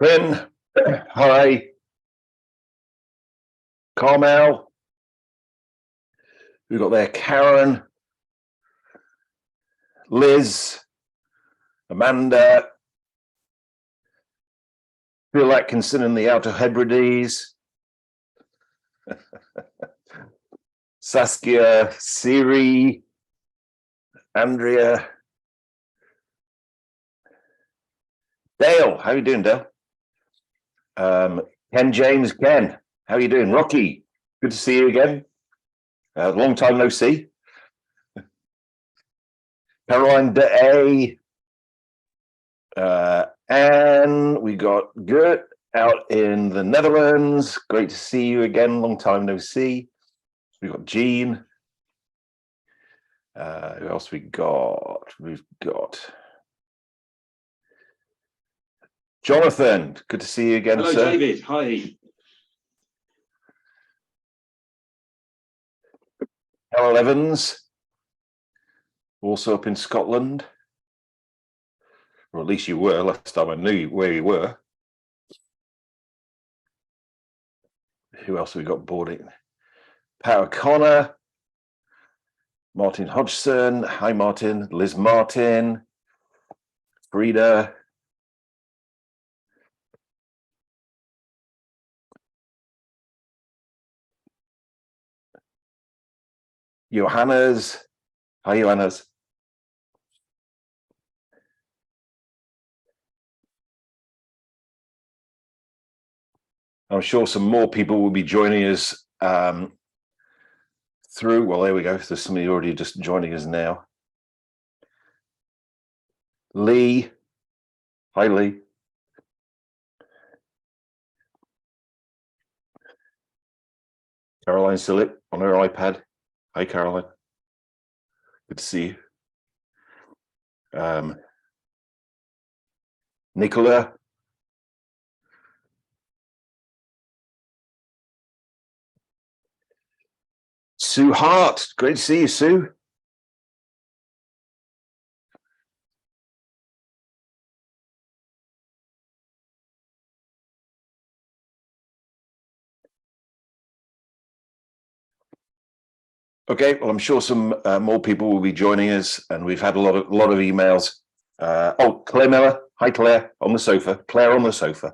Finn, hi. Carmel. We've got there Karen, Liz, Amanda, Phil Atkinson in the Outer Hebrides, Saskia, Siri, Andrea, Dale. How you doing, Dale? Ken James, Ken. How you doing? Rocky, good to see you again. Long time no see. Caroline De and we got Gert out in the Netherlands. Great to see you again. Long time no see. We got Jean. Who else we got? We've got Jonathan. Good to see you again. Hello, sir. David. Hi. Carol Evans, also up in Scotland. Or at least you were last time I knew where you were. Who else have we got boarding? Power Connor, Martin Hodgson. Hi, Martin. Liz Martin, Frida. Johannes. Hi, Johannes. I'm sure some more people will be joining us through. Well, there we go. There's somebody already just joining us now. Lee. Hi, Lee. Caroline Silip on her iPad. Hi, Caroline. Good to see you. Nicola. Sue Hart. Great to see you, Sue. Okay, well, I'm sure some more people will be joining us, and we've had a lot of emails. Oh, Claire Miller. Hi, Claire, on the sofa. Claire on the sofa.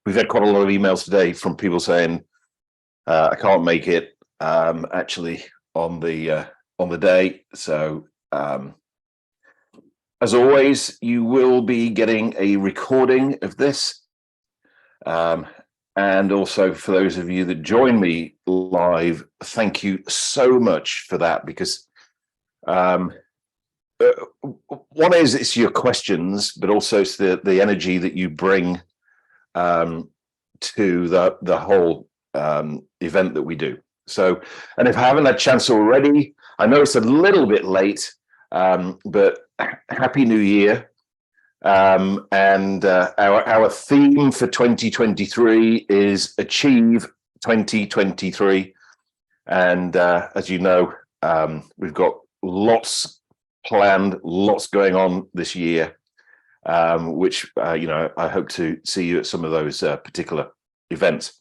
We've had quite a lot of emails today from people saying I can't make it actually on the day. So as always, you will be getting a recording of this. And also for those of you that join me live, thank you so much for that, because one is it's your questions, but also it's the energy that you bring to the whole event that we do. So, and if I haven't had a chance already, I know it's a little bit late, but Happy New Year. And our theme for 2023 is Achieve 2023. And as you know, we've got lots planned, lots going on this year, which, I hope to see you at some of those particular events.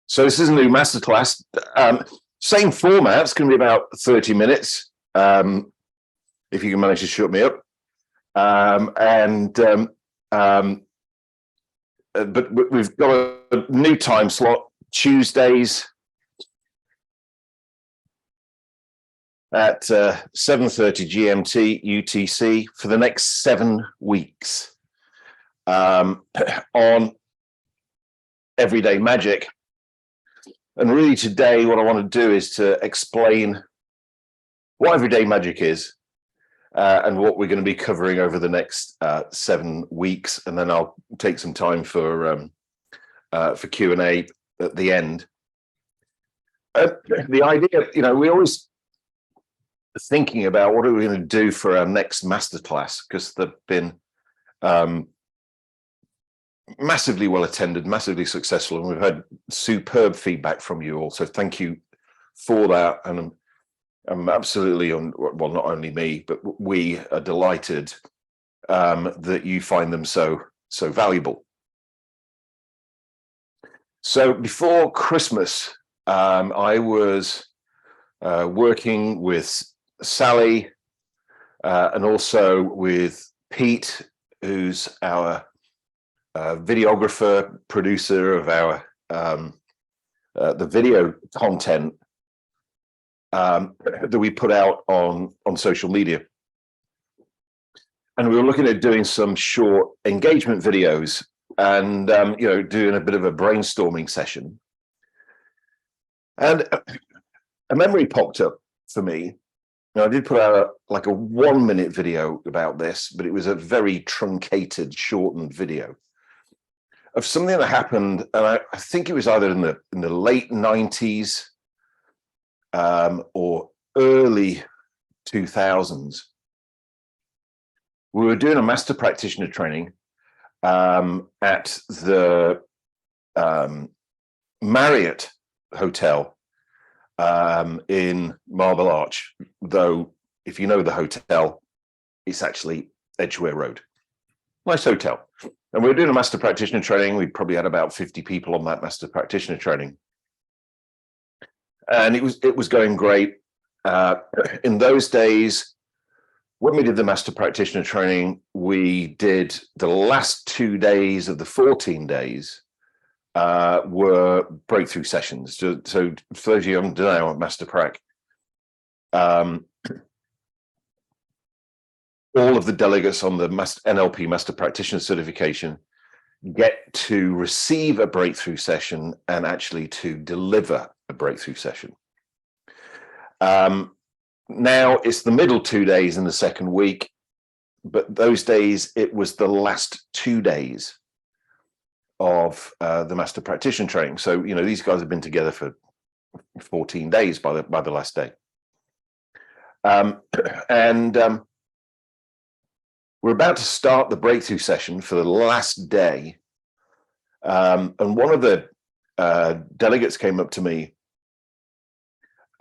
So this is a new masterclass. Same format. It's going to be about 30 minutes, if you can manage to shut me up. But we've got a new time slot, Tuesdays at 7:30 GMT UTC for the next 7 weeks on Everyday Magic. And really today what I want to do is to explain what Everyday Magic is, and what we're going to be covering over the next 7 weeks, and then I'll take some time for Q&A at the end. The idea, we always thinking about what are we going to do for our next masterclass, because they've been massively well attended, massively successful, and we've had superb feedback from you all. So thank you for that, and absolutely, well, not only me, but we are delighted that you find them so valuable. So before Christmas, I was working with Sally and also with Pete, who's our videographer, producer of our the video content that we put out on social media. And we were looking at doing some short engagement videos and doing a bit of a brainstorming session. And a memory popped up for me. Now, I did put out like a 1-minute video about this, but it was a very truncated, shortened video of something that happened, and I think it was either in the late 90s or early 2000s. We were doing a master practitioner training at the Marriott Hotel in Marble Arch, though if you know the hotel, it's actually Edgware Road. Nice hotel. And we were doing a master practitioner training. We probably had about 50 people on that master practitioner training. And it was going great. In those days, when we did the master practitioner training, we did the last 2 days of the 14 days were breakthrough sessions. So for those of you who don't know what Master Prac, all of the delegates on the NLP Master Practitioner certification get to receive a breakthrough session and actually to deliver a breakthrough session. Now it's the middle 2 days in the second week, but those days it was the last 2 days of the master practitioner training. So these guys have been together for 14 days by the last day, and we're about to start the breakthrough session for the last day, and one of the delegates came up to me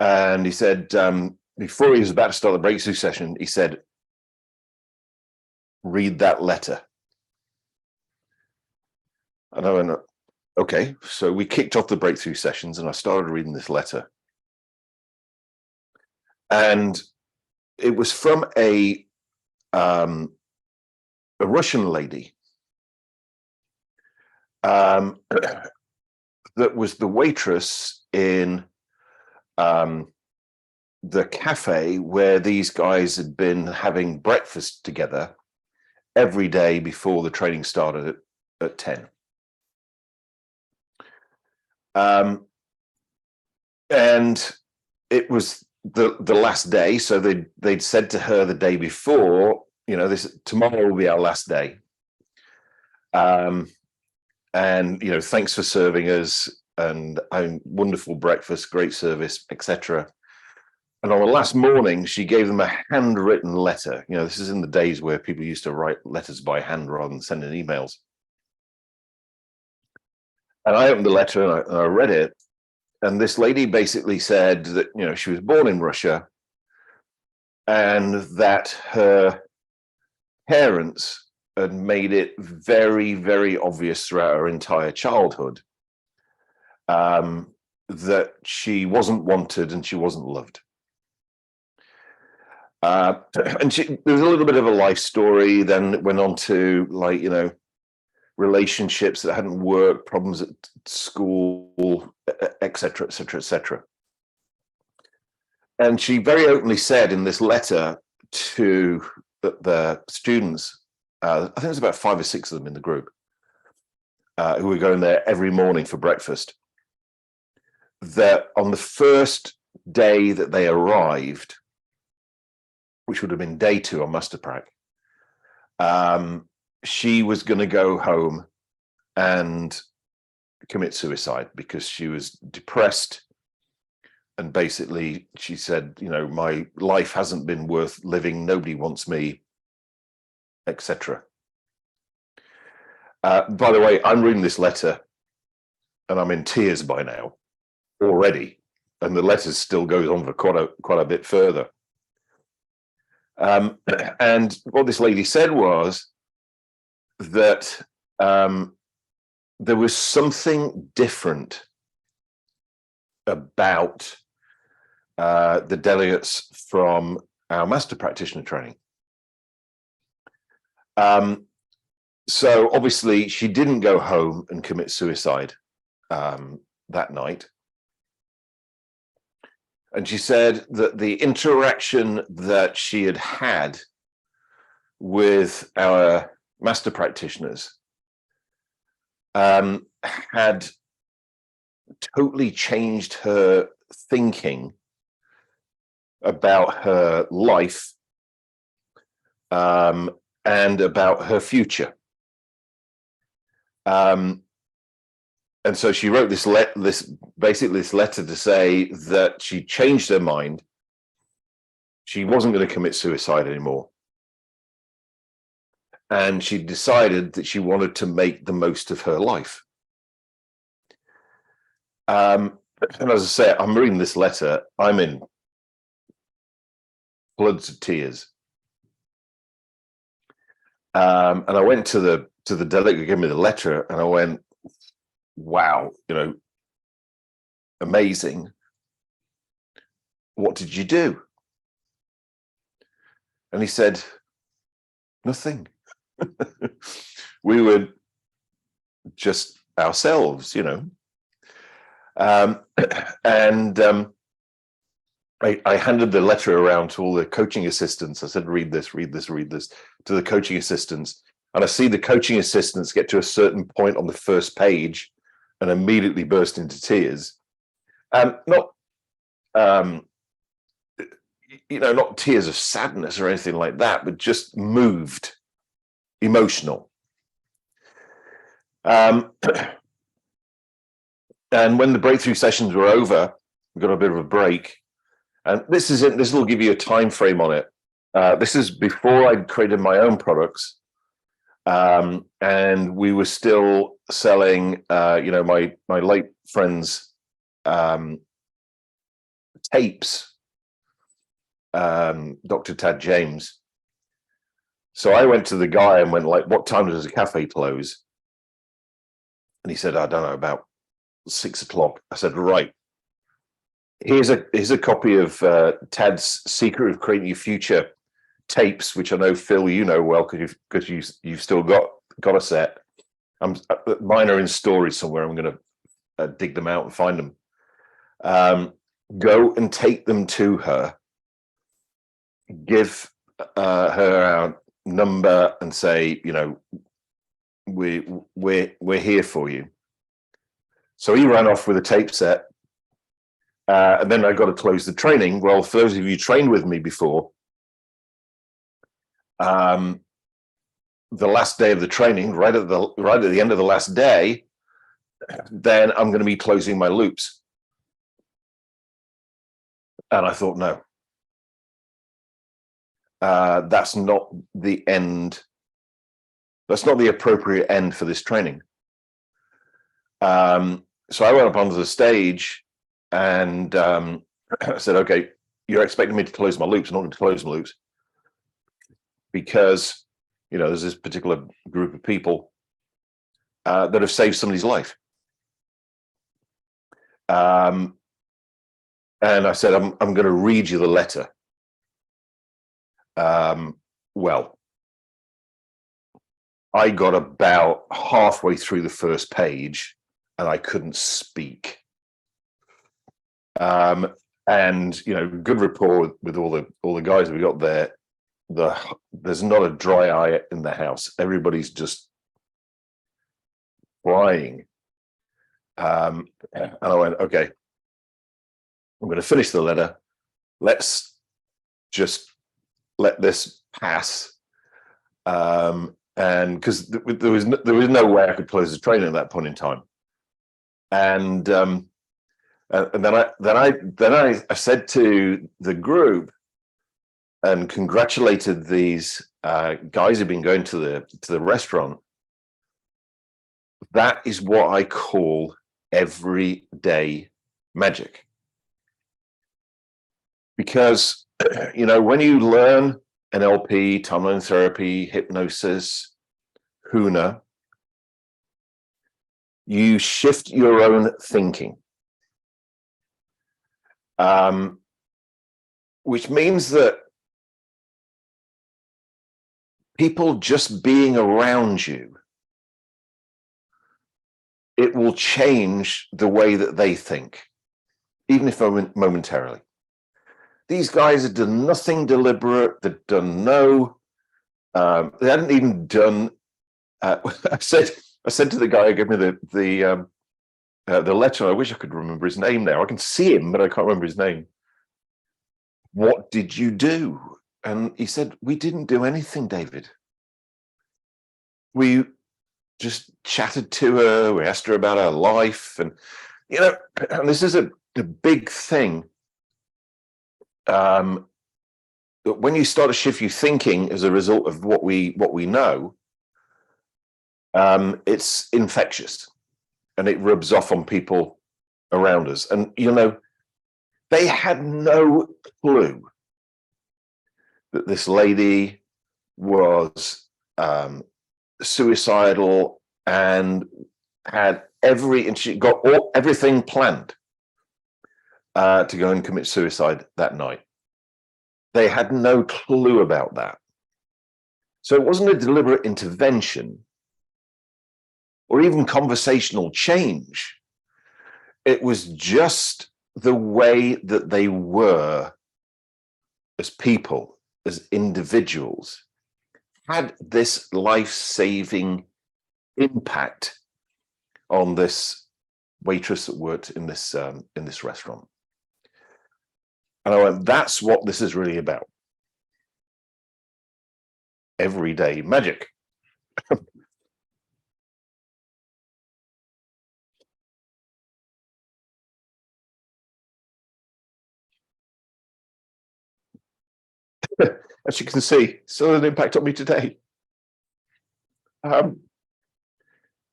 and he said, before he was about to start the breakthrough session, he said, "Read that letter." And I went, okay. So we kicked off the breakthrough sessions and I started reading this letter. And it was from a Russian lady that was the waitress in the cafe where these guys had been having breakfast together every day before the training started at 10. And it was the last day, so they'd said to her the day before, tomorrow will be our last day, and thanks for serving us and wonderful breakfast, great service, etc. And on the last morning, she gave them a handwritten letter. This is in the days where people used to write letters by hand rather than sending emails. And I opened the letter and I read it. And this lady basically said that, she was born in Russia and that her parents had made it very, very obvious throughout her entire childhood that she wasn't wanted and she wasn't loved. And there was a little bit of a life story, then it went on to relationships that hadn't worked, problems at school, etc., etc., etc. And she very openly said in this letter to the students, I think there's about 5 or 6 of them in the group, who were going there every morning for breakfast, that on the first day that they arrived, which would have been day 2 on Master Prac, she was going to go home and commit suicide because she was depressed. And basically she said, my life hasn't been worth living. Nobody wants me, etc. By the way, I'm reading this letter and I'm in tears by now already. and the letter still goes on for quite a bit further. And what this lady said was that there was something different about the delegates from our master practitioner training. So obviously she didn't go home and commit suicide that night. And she said that the interaction that she had had with our master practitioners had totally changed her thinking about her life and about her future. And so she wrote this letter to say that she changed her mind. She wasn't going to commit suicide anymore. And she decided that she wanted to make the most of her life. And as I say, I'm reading this letter, I'm in floods of tears. And I went to the delegate who gave me the letter, and I went, wow, amazing. What did you do? And he said, nothing. We were just ourselves, and I handed the letter around to all the coaching assistants. I said, read this to the coaching assistants. And I see the coaching assistants get to a certain point on the first page and immediately burst into tears. Not tears of sadness or anything like that, but just moved, emotional. And when the breakthrough sessions were over, we got a bit of a break. And this is it. This will give you a time frame on it. This is before I'd created my own products. And we were still selling, my late friend's tapes, Dr. Tad James. So I went to the guy and went, like, what time does the cafe close? And he said, I don't know, about 6 o'clock. I said, right. Here's a copy of Tad's Secret of Creating Your Future tapes, which I know, Phil, you know well because you've still got a set. Mine are in storage somewhere. I'm going to dig them out and find them. Go and take them to her. Give her our number and say, we're here for you. So he ran off with a tape set. And then I got to close the training. Well, for those of you who trained with me before, the last day of the training, right at the end of the last day, then I'm going to be closing my loops. And I thought, no, that's not the end. That's not the appropriate end for this training. So I went up onto the stage and I said, okay, you're expecting me to close my loops. I'm not going to close my loops because, there's this particular group of people that have saved somebody's life. And I said, I'm going to read you the letter. Well, I got about halfway through the first page and I couldn't speak. And good rapport with all the guys we got there. There's not a dry eye in the house. Everybody's just crying. And I went, okay, I'm going to finish the letter. Let's just let this pass. And because there was no way I could close the training at that point in time. And then I said to the group and congratulated these guys who've been going to the restaurant. That is what I call everyday magic. Because, when you learn NLP, timeline therapy, hypnosis, Huna, you shift your own thinking, which means that people just being around you, it will change the way that they think, even if momentarily. These guys had done nothing deliberate. They'd done they hadn't even done. I said to the guy who gave me the letter. I wish I could remember his name now. I can see him, but I can't remember his name. What did you do? And he said, we didn't do anything, David. We just chatted to her. We asked her about her life. And, and this is a big thing. When you start to shift your thinking as a result of what we know, it's infectious and it rubs off on people around us. And, they had no clue that this lady was suicidal and had she got everything planned to go and commit suicide that night. They had no clue about that. So it wasn't a deliberate intervention or even conversational change. It was just the way that they were as people, as individuals, had this life-saving impact on this waitress that worked in this restaurant. And I went, that's what this is really about. Everyday magic. As you can see, still an impact on me today.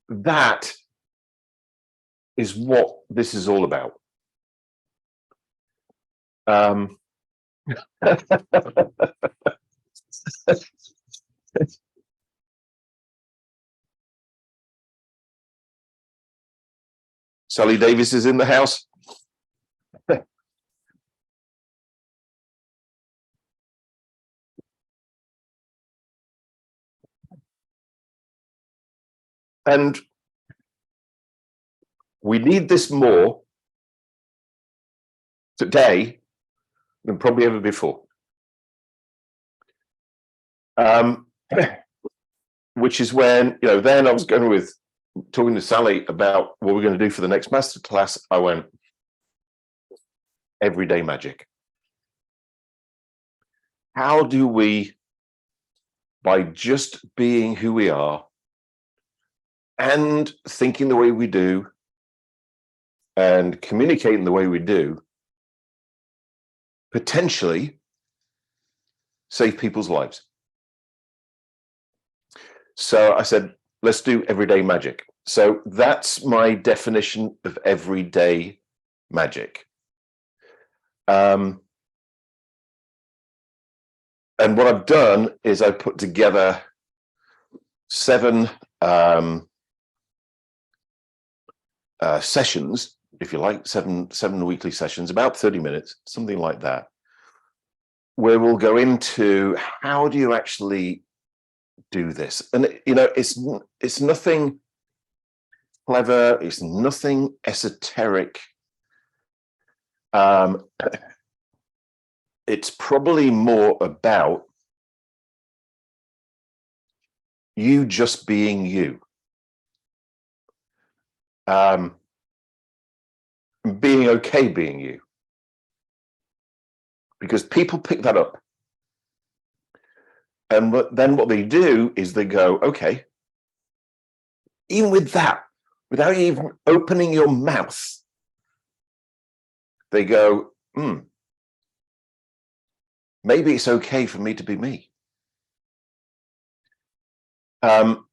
That is what this is all about. Sally Davis is in the house. And we need this more today than probably ever before. Which is when, then I was talking to Sally about what we're going to do for the next masterclass. I went, everyday magic. How do we, by just being who we are and thinking the way we do and communicating the way we do, potentially save people's lives? So I said, let's do everyday magic. So that's my definition of everyday magic. And what I've done is I put together 7 sessions, if you like, seven weekly sessions, about 30 minutes, something like that, where we'll go into how do you actually do this. And it's nothing clever, it's nothing esoteric. It's probably more about you just being you. Being okay being you. Because people pick that up. And then what they do is they go, okay, even with that, without even opening your mouth, they go, maybe it's okay for me to be me. But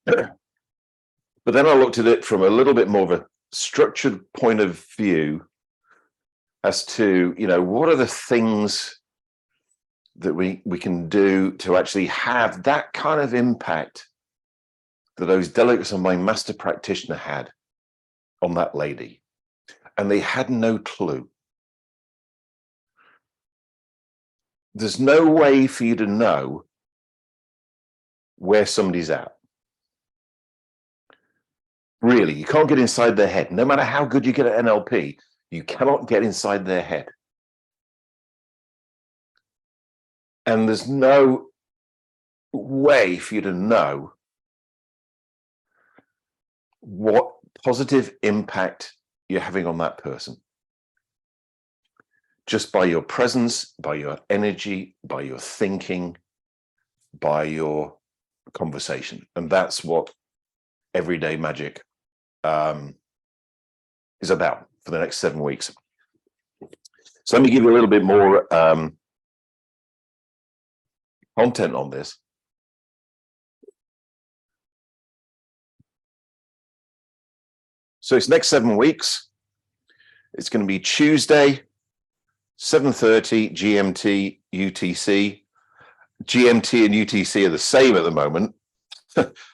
then I looked at it from a little bit more of a structured point of view as to, what are the things that we can do to actually have that kind of impact that those delegates of my master practitioner had on that lady. And they had no clue. There's no way for you to know where somebody's at. Really, you can't get inside their head. No matter how good you get at NLP, you cannot get inside their head. And there's no way for you to know what positive impact you're having on that person. Just by your presence, by your energy, by your thinking, by your conversation. And that's what Everyday Magic is about for the next 7 weeks. So let me give you a little bit more content on this. So it's next 7 weeks. It's going to be Tuesday, 7:30 GMT, UTC. GMT and UTC are the same at the moment.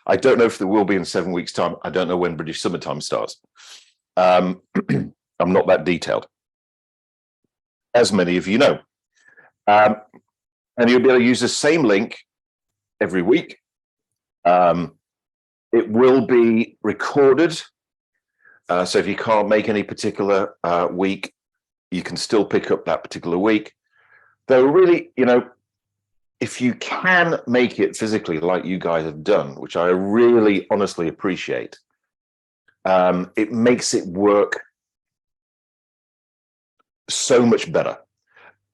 I don't know if there will be in 7 weeks' time. I don't know when British summertime starts. I'm not that detailed, as many of you know. And you'll be able to use the same link every week. It will be recorded. So if you can't make any particular week, you can still pick up that particular week. Though really, if you can make it physically like you guys have done, which I really honestly appreciate, it makes it work so much better.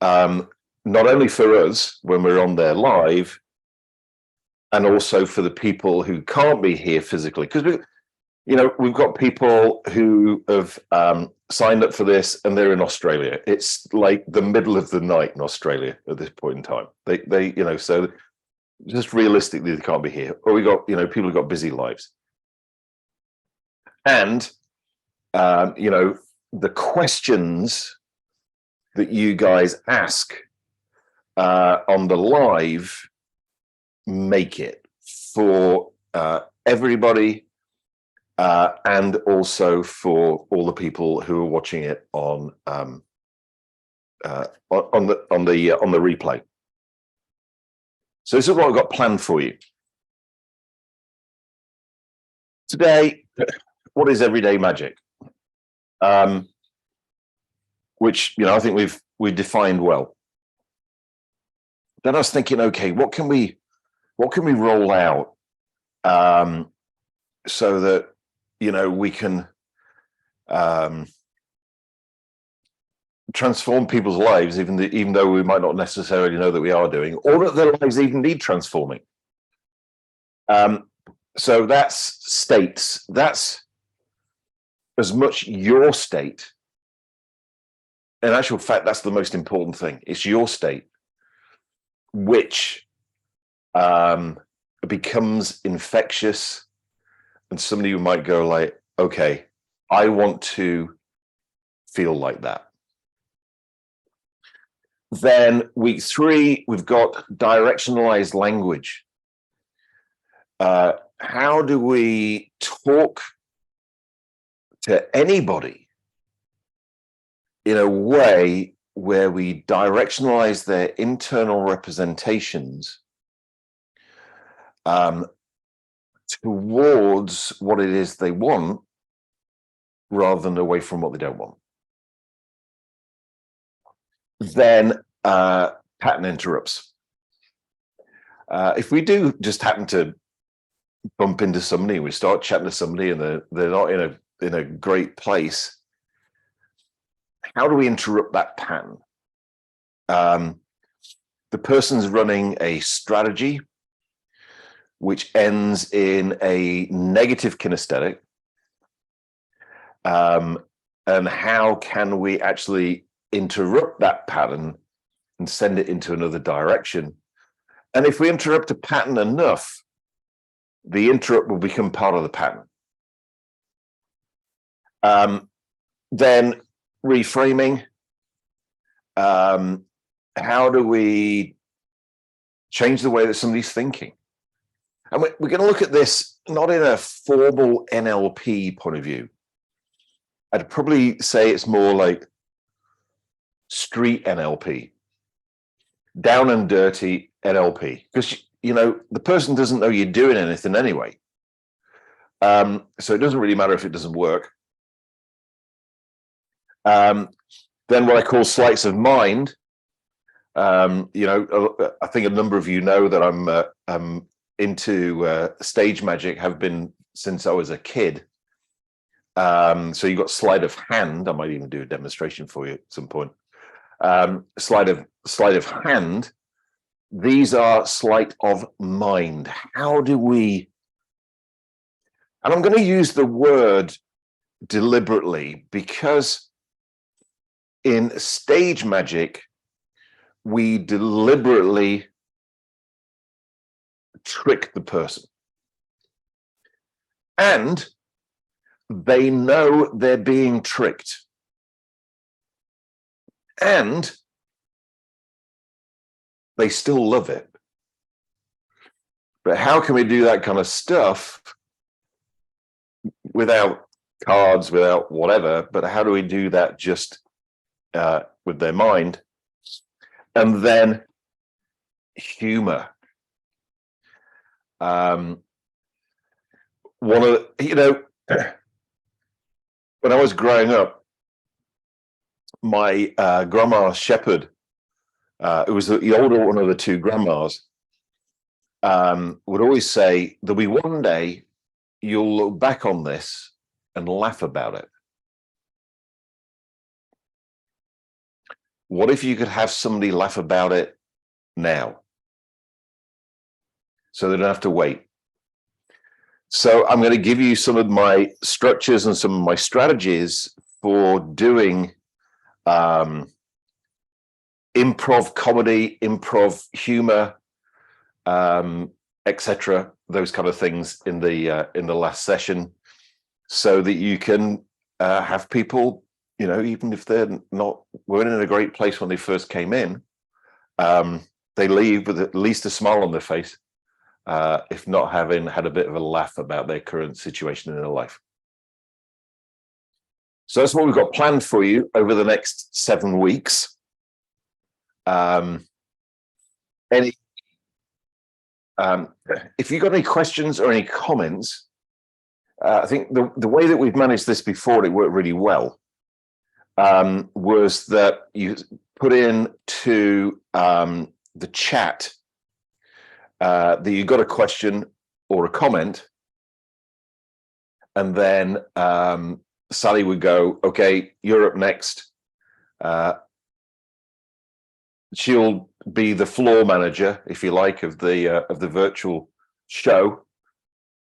Not only for us when we're on there live, and also for the people who can't be here physically, because we've got people who have signed up for this and they're in Australia. It's like the middle of the night in Australia at this point in time. They so just realistically they can't be here. Or we got people who've got busy lives. And the questions that you guys ask on the live make it for everybody. And also for all the people who are watching it on the replay. So this is what I've got planned for you today. What is Everyday Magic? Which I think we've defined well. Then I was thinking, okay, what can we roll out so that we can transform people's lives, even though we might not necessarily know that we are doing, or that their lives even need transforming. So that's as much your state. In actual fact, that's the most important thing. It's your state, which becomes infectious. And somebody who might go like, okay, I want to feel like that. Then week 3, we've got directionalized language. How do we talk to anybody in a way where we directionalize their internal representations towards what it is they want rather than away from what they don't want? Then pattern interrupts. If we do just happen to bump into somebody, we start chatting to somebody and they're not in a great place, how do we interrupt that pattern? The person's running a strategy which ends in a negative kinesthetic. And how can we actually interrupt that pattern and send it into another direction? And if we interrupt a pattern enough, the interrupt will become part of the pattern. Then reframing. How do we change the way that somebody's thinking. And we're going to look at this not in a formal NLP point of view. I'd probably say it's more like street NLP, down and dirty NLP, because the person doesn't know you're doing anything anyway. So it doesn't really matter if it doesn't work. Then what I call sleights of mind. I think a number of you know that I'm into stage magic, have been since I was a kid. So you've got sleight of hand. I might even do a demonstration for you at some point. Sleight of hand. These are sleight of mind. How do we? And I'm going to use the word deliberately because in stage magic, we deliberately trick the person. And they know they're being tricked. And they still love it. But how can we do that kind of stuff without cards, without whatever? But how do we do that just with their mind? And then humor. One of the, when I was growing up, my grandma Shepherd, it was the older one of the two grandmas, would always say, there'll be one day you'll look back on this and laugh about it. What if you could have somebody laugh about it now? So they don't have to wait. So I'm going to give you some of my structures and some of my strategies for doing improv comedy, improv humor, etc. Those kind of things in the last session, so that you can have people, even if they're weren't in a great place when they first came in, they leave with at least a smile on their face, if not having had a bit of a laugh about their current situation in their life. So that's what we've got planned for you over the next 7 weeks. If you've got any questions or any comments, I think the way that we've managed this before, it worked really well, was that you put into the chat that you got a question or a comment, and then Sally would go, okay, you're up next. She'll be the floor manager, if you like, of the virtual show,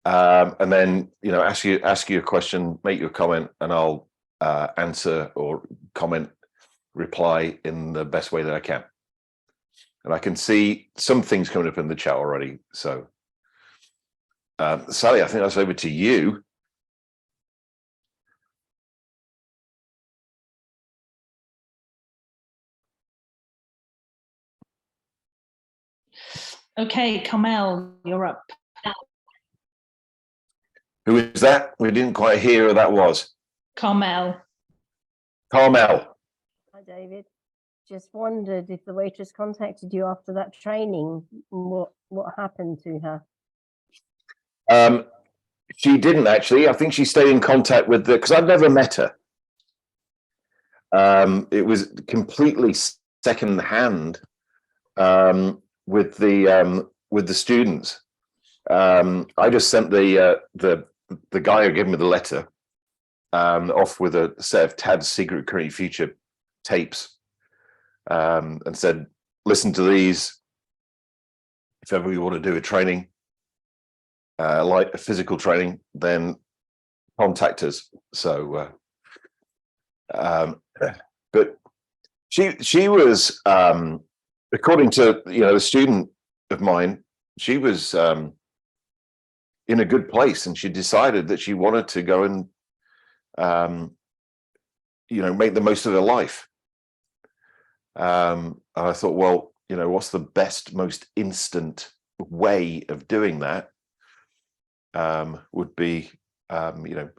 and then ask you a question, make your comment, and I'll answer or comment, reply in the best way that I can. And I can see some things coming up in the chat already. So, Sally, I think that's over to you. Okay, Carmel, you're up. Who is that? We didn't quite hear who that was. Carmel. Carmel. Hi, David. Just wondered if the waitress contacted you after that training. What happened to her? She didn't actually. I think she stayed in contact with because I've never met her. It was completely second hand with the students. I just sent the guy who gave me the letter off with a set of Tad's Secret Current Future tapes, and said, listen to these if ever you want to do a training, like a physical training, then contact us. So but she was, according to a student of mine, she was in a good place, and she decided that she wanted to go and make the most of her life. And I thought, well, what's the best, most instant way of doing that, would be, the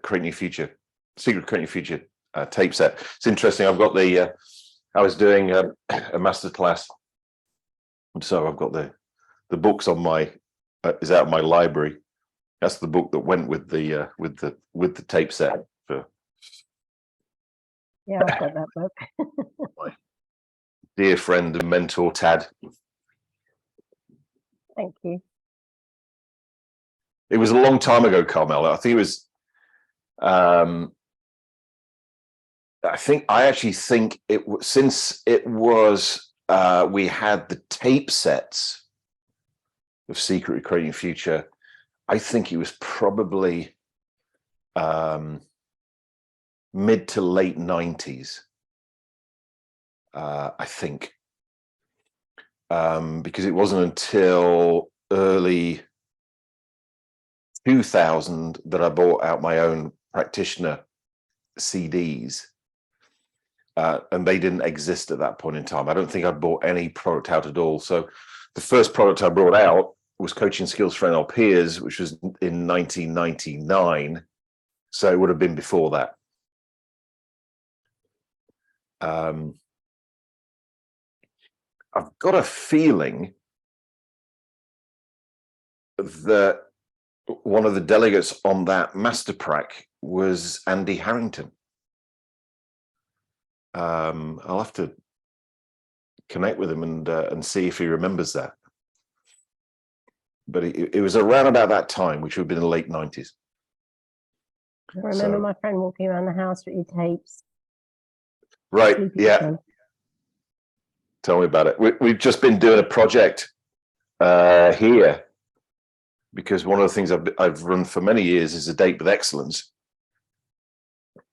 Create New Future, Secret Create New Future tape set. It's interesting. I've got I was doing a masterclass, and so I've got the books on is out of my library. That's the book that went with the tape set. Yeah, I've got that book. My dear friend and mentor Tad. Thank you. It was a long time ago, Carmel. I think it was. I actually think since it was we had the tape sets of Secret Creating Future. I think it was probably mid to late 90s. I think because it wasn't until early 2000 that I bought out my own practitioner CDs, and they didn't exist at that point in time. I don't think I bought any product out at all. So the first product I brought out was Coaching Skills for NLPers, which was in 1999. So it would have been before that. I've got a feeling that one of the delegates on that Masterprac was Andy Harrington. I'll have to connect with him and see if he remembers that. But it was around about that time, which would have been in the late 90s. I remember my friend walking around the house with your tapes. Right, Sleepy yeah. Time. Tell me about it. We've just been doing a project here, because one of the things I've run for many years is a date with excellence.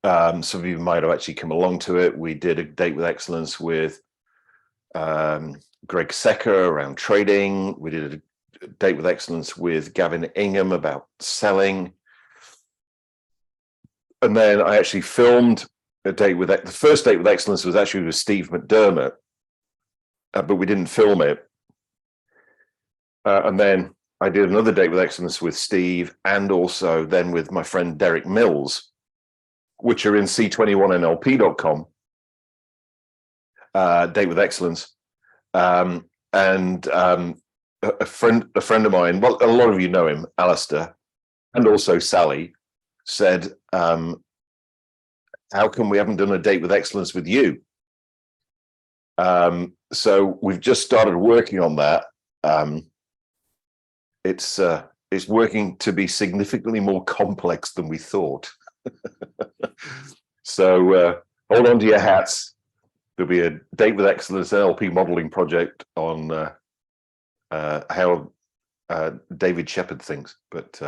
Some of you might have actually come along to it. We did a date with excellence with Greg Secker around trading. We did a date with excellence with Gavin Ingham about selling. And then I actually filmed a date with the first date with excellence was actually with Steve McDermott, but we didn't film it. And then I did another date with excellence with Steve, and also then with my friend Derek Mills, which are in c21nlp.com. Date with excellence, and a friend of mine. Well, a lot of you know him, Alistair, and also Sally, said, "How come we haven't done a date with excellence with you?" So we've just started working on that. It's working to be significantly more complex than we thought. So hold on to your hats. There'll be a date with excellence NLP modeling project on how David Shepard thinks. But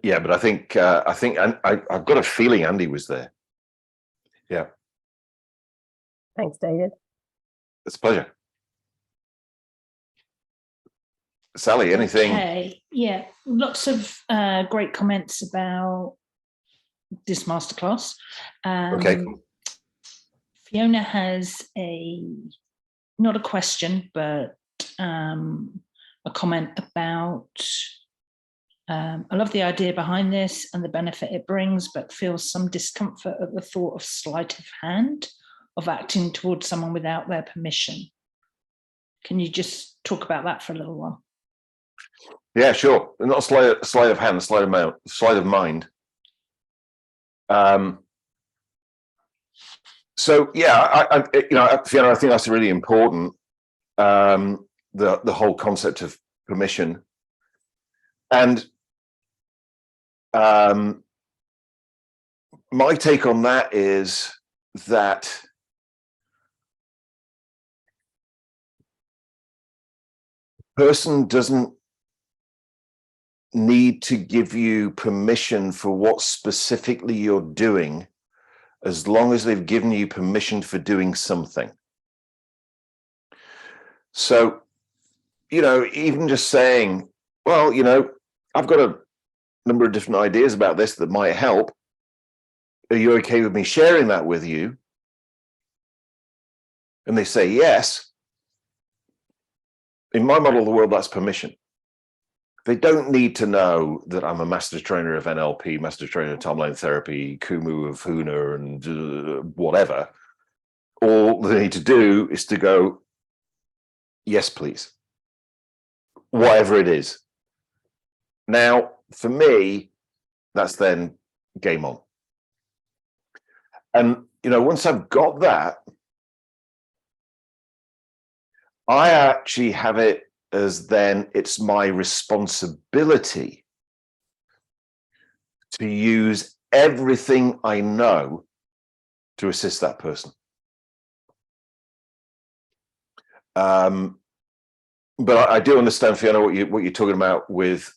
yeah, but I think I've got a feeling Andy was there. Yeah. Thanks, David. It's a pleasure. Sally, anything? Okay, yeah, lots of great comments about this masterclass. Okay. Fiona has not a question, but a comment about, I love the idea behind this and the benefit it brings, but feels some discomfort at the thought of sleight of hand, of acting towards someone without their permission. Can you just talk about that for a little while? Yeah, sure. Not sleight of hand, sleight of mind. So yeah, Fiona, I think that's really important. The whole concept of permission, and my take on that is that the person doesn't need to give you permission for what specifically you're doing, as long as they've given you permission for doing something. So, even just saying, well, I've got a number of different ideas about this that might help. Are you okay with me sharing that with you? and they say yes, in my model of the world, that's permission. They don't need to know that I'm a master trainer of NLP, master trainer of timeline therapy, Kumu of Huna, and whatever. All they need to do is to go, yes, please, whatever it is. Now, for me, that's then game on. And, once I've got that, I actually have it as then it's my responsibility to use everything I know to assist that person. But I do understand, Fiona, what you're talking about with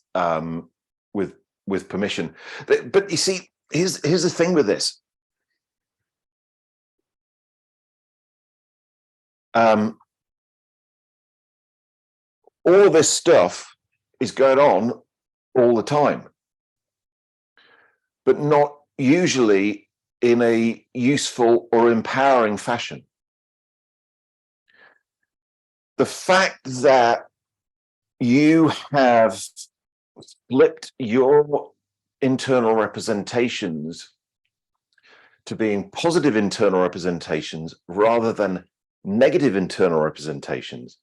permission. But you see, here's the thing with this. All this stuff is going on all the time, but not usually in a useful or empowering fashion. The fact that you have flipped your internal representations to being positive internal representations rather than negative internal representations,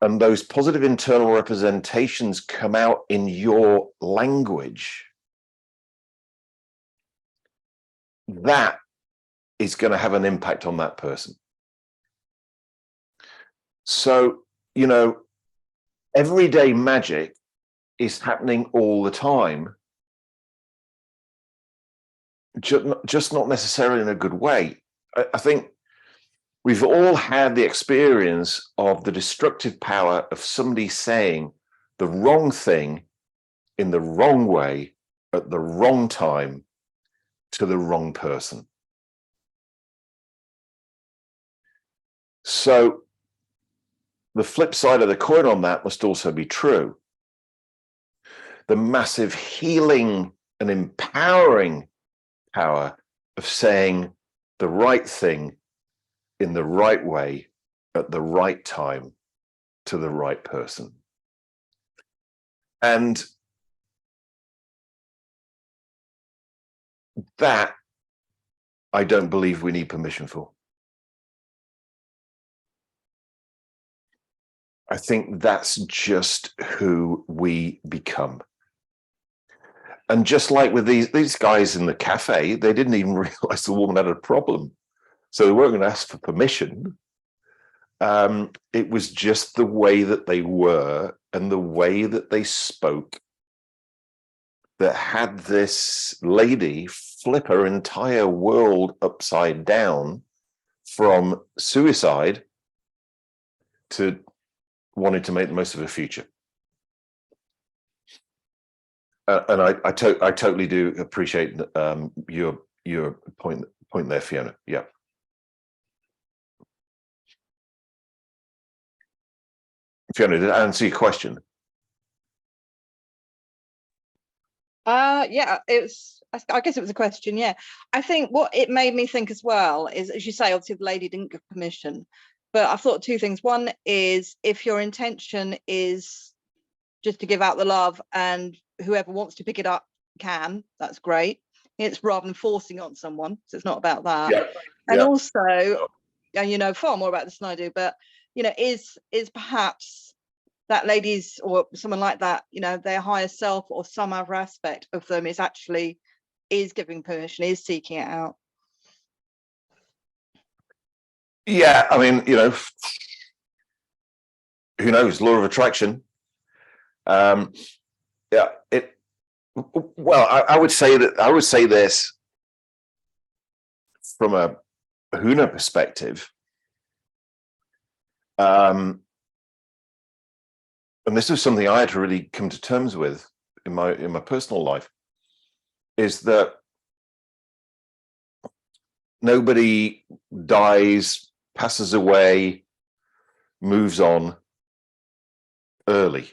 and those positive internal representations come out in your language, that is going to have an impact on that person. So, everyday magic is happening all the time, just not necessarily in a good way. I think we've all had the experience of the destructive power of somebody saying the wrong thing in the wrong way at the wrong time to the wrong person. So the flip side of the coin on that must also be true. The massive healing and empowering power of saying the right thing in the right way at the right time to the right person. And that I don't believe we need permission for. I think that's just who we become. And just like with these guys in the cafe, they didn't even realize the woman had a problem. So they weren't going to ask for permission. It was just the way that they were and the way that they spoke that had this lady flip her entire world upside down from suicide to wanting to make the most of her future. And I totally do appreciate your point there, Fiona. Yeah. Fiona, did I answer your question? Yeah, I guess it was a question. Yeah, I think what it made me think as well is, as you say, obviously the lady didn't give permission, but I thought two things. One is, if your intention is just to give out the love and whoever wants to pick it up can, that's great. It's rather than forcing on someone, so it's not about that. Yeah. And Yeah. also, and you know far more about this than I do, but is perhaps that lady's or someone like that, their higher self or some other aspect of them is giving permission, is seeking it out. Yeah, I mean, who knows? Law of attraction. Yeah, well, I would say this from a Huna perspective. And this was something I had to really come to terms with in my personal life, is that nobody dies, passes away, moves on early.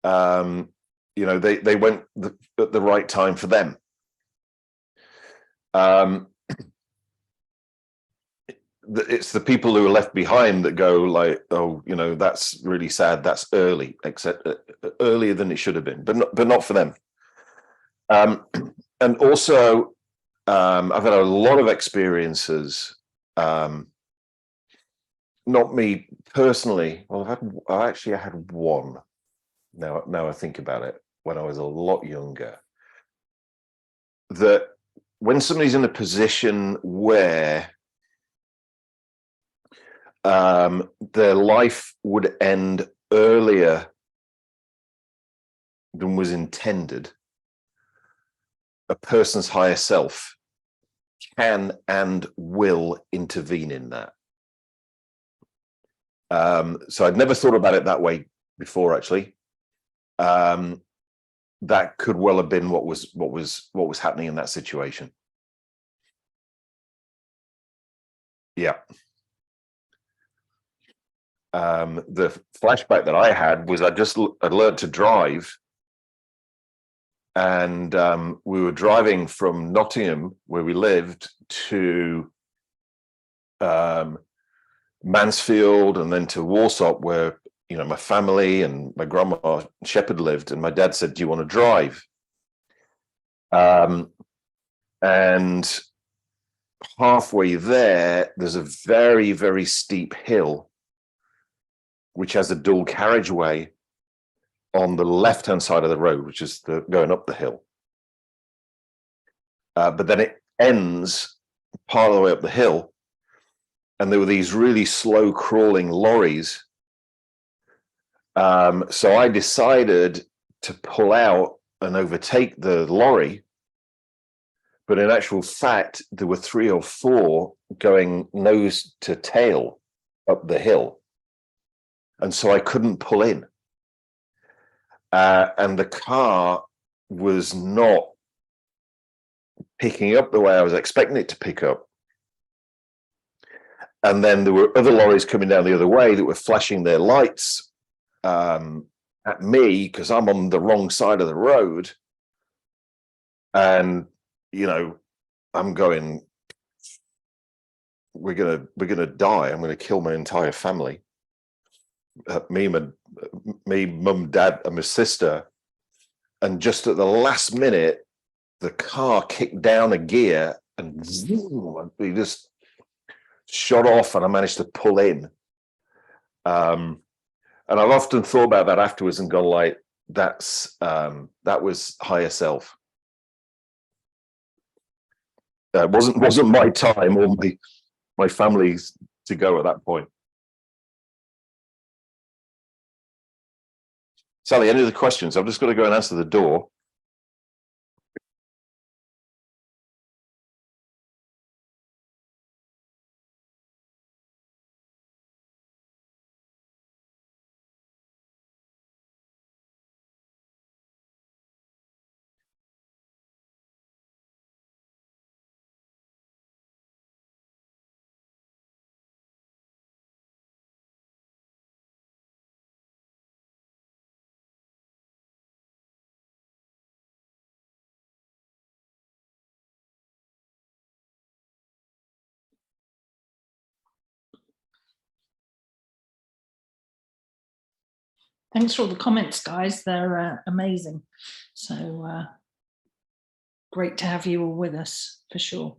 They went at the right time for them. it's the people who are left behind that go like, oh, you know, that's really sad. That's early, except earlier than it should have been, but not for them. And also, I've had a lot of experiences. Not me personally. Well, I had one. Now I think about it, when I was a lot younger, that when somebody's in a position where their life would end earlier than was intended, a person's higher self can and will intervene in that. So I'd never thought about it that way before, actually. That could well have been what was happening in that situation. Yeah. The flashback that I had was I'd learned to drive, and we were driving from Nottingham, where we lived, to Mansfield, and then to Warsaw, where, you know, my family and my grandma Shepherd lived. And my dad said, "Do you want to drive?" And halfway there, there's a very, very steep hill, which has a dual carriageway on the left-hand side of the road, which is going up the hill. But then it ends part of the way up the hill, and there were these really slow crawling lorries. So I decided to pull out and overtake the lorry, but in actual fact, there were 3 or 4 going nose to tail up the hill. And so I couldn't pull in. And the car was not picking up the way I was expecting it to pick up. And then there were other lorries coming down the other way that were flashing their lights at me, because I'm on the wrong side of the road. And, you know, I'm going, we're gonna die. I'm gonna kill my entire family. Me, mum, dad, and my sister. And just at the last minute, the car kicked down a gear and we just shot off, and I managed to pull in. And I've often thought about that afterwards and gone like, that was higher self. It wasn't my time or my family's to go at that point. Sally, any other questions? I've just got to go and answer the door. Thanks for all the comments, guys. They're amazing. So great to have you all with us, for sure.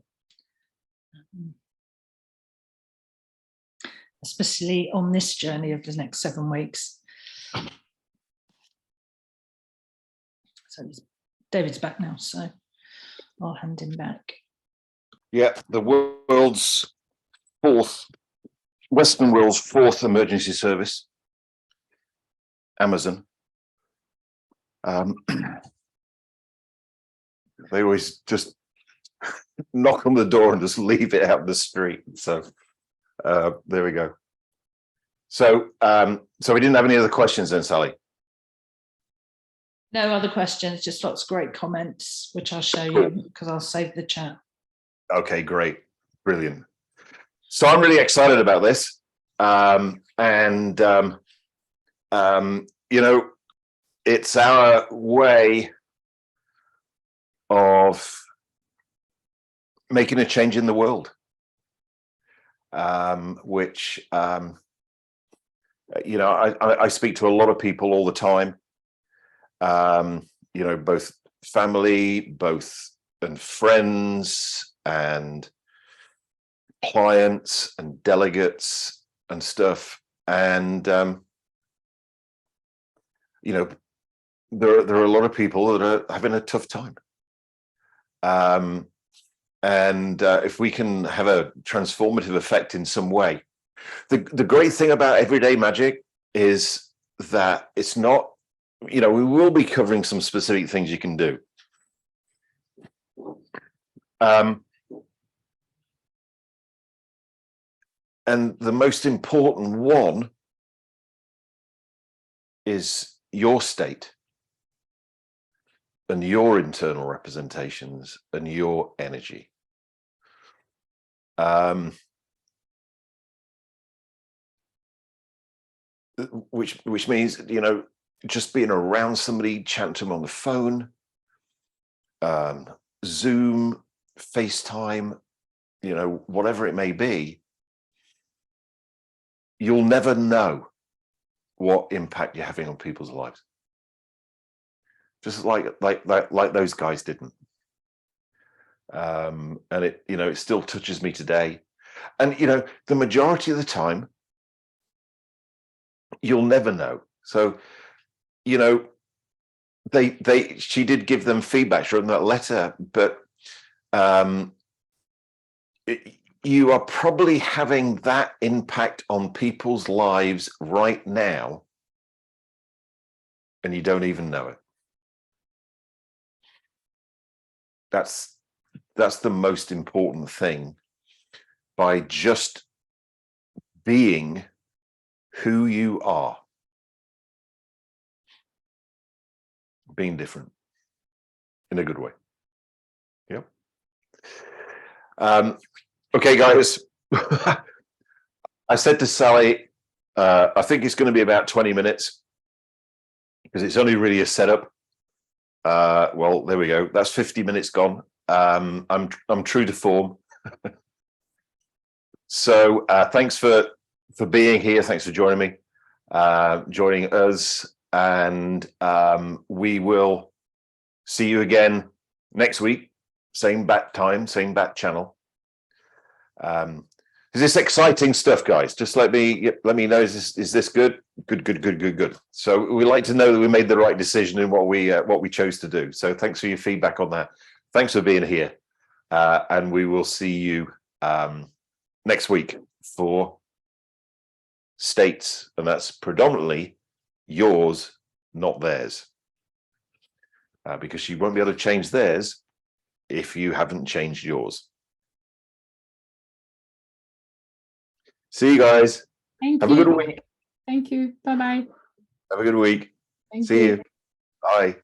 Especially on this journey of the next 7 weeks. So David's back now, so I'll hand him back. Yeah, the Western world's 4th emergency service, Amazon. They always just knock on the door and just leave it out in the street. So there we go. So we didn't have any other questions then, Sally? No other questions, just lots of great comments, which I'll show you because I'll save the chat. Okay, great. Brilliant. So I'm really excited about this. You know, it's our way of making a change in the world. which you know, I speak to a lot of people all the time. You know, both family, and friends, and clients, and delegates, and stuff. And you know, there are a lot of people that are having a tough time. And if we can have a transformative effect in some way, the great thing about everyday magic is that it's not, you know, we will be covering some specific things you can do. And the most important one is your state and your internal representations and your energy. Which means, you know, just being around somebody, chatting to them on the phone, Zoom, FaceTime, you know, whatever it may be, you'll never know what impact you're having on people's lives. Just like those guys didn't. And it, you know, it still touches me today. And, you know, the majority of the time, you'll never know. So, you know, she did give them feedback, she wrote that letter, but you are probably having that impact on people's lives right now, and you don't even know it. That's the most important thing. By just being who you are, being different in a good way. Yep. Okay, guys. I said to Sally, I think it's going to be about 20 minutes because it's only really a setup. Well, there we go. That's 50 minutes gone. I'm true to form. So thanks for being here. Thanks for joining me, joining us, and we will see you again next week. Same bat time, same bat channel. Is this exciting stuff, guys? Just let me know. Is this good? Good. So we like to know that we made the right decision in what we chose to do. So thanks for your feedback on that. Thanks for being here, and we will see you next week for states, and that's predominantly yours, not theirs, because you won't be able to change theirs if you haven't changed yours. See you guys. Thank Have you. a good week. Thank you. Bye-bye. Have a good week. Thank See you. Bye.